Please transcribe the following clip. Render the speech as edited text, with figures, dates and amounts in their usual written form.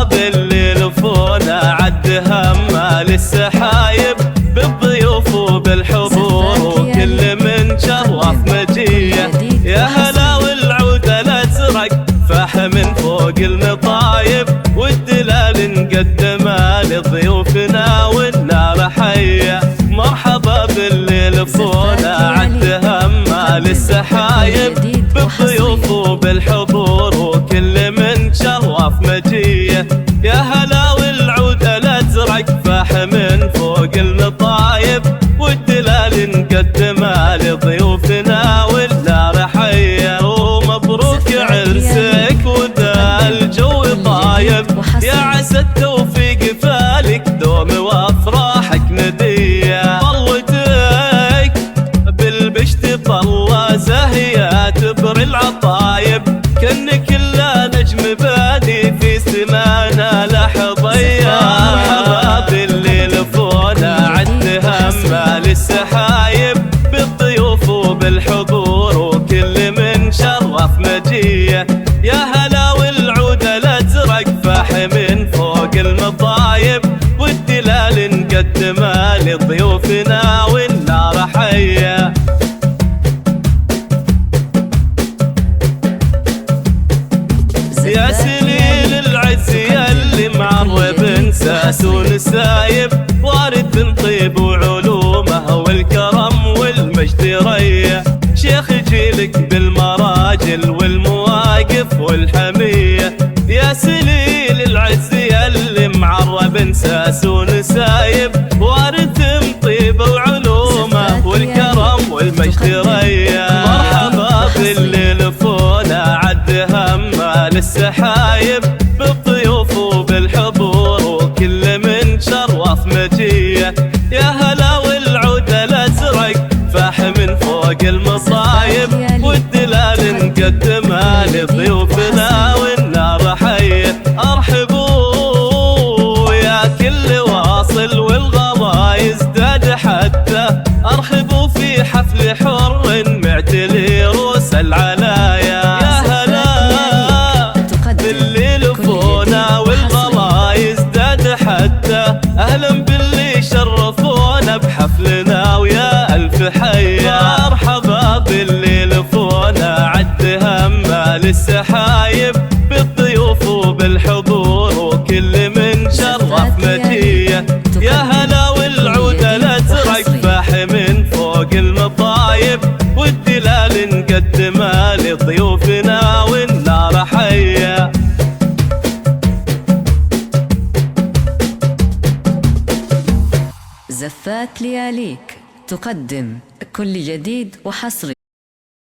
مرحبا باللي لفونا عد همه للسحايب بالضيوف وبالحضور وكل من شرف مجيه. يا هلا والعود الازرق فاح من فوق المطايب والدلال نقدمه لضيوفنا والنار حيه. مرحبا باللي لفونا عد همه للسحايب بالضيوف وبالحضور وكل من شرف مجيه. يا هلا والعود الازرق فاح من فوق المطايب والدلال نقدمه لضيوفنا والنار حيه. ومبروك عرسك وذا الجو طايب، يا عسى التوفيق فالك دوم وافراحك نديه. طلتك بالبشت طله زاهيه تبري العطايب كأنك الا نجم بادي في سمانا لحظيه. مرحبا باللي لفونا عد همه للسحايب بالضيوف وبالحضور وكل من شرف مجيه. يا هلا والعود الازرق فاح من فوق المطايب والدلال نقدمه لضيوفنا والنار حيه. يا سليل العز ياللي معرب انساس ونسايب وارد من طيب وعلومه والكرم والمجد ريه. شيخ جيلك بالمراجل والمواقف والحميه. يا سليل العز ياللي معرب انساس ونسايب وارد من طيب وعلومه والكرم والمجد ريه. مرحبا باللي لفونا عد همه للسحايب بالضيوف وبالحضور وكل من شرف مجيه. يا هلا والعود الازرق فاح من فوق المصايب والدلال نقدمه لضيوفنا والنار حيه. ارحبوا يا كل واصل والغلا يزداد حتى ارحبوا في حفل حر معتلي روس العلايا. يا هلا باللي لفونا والغلا يزداد حتى اهلا باللي شرفونا بحفلنا ويا الف حيه. مرحبا باللي لفونا عد همه للسحايب بالضيوف وبالحضور وكل من شرف مجيه. يا هلا والعود الازرق فاح من فوق المطايب والدلال نقدمه لضيوفنا والنار حيه. زفات لياليك تقدم كل جديد وحصري.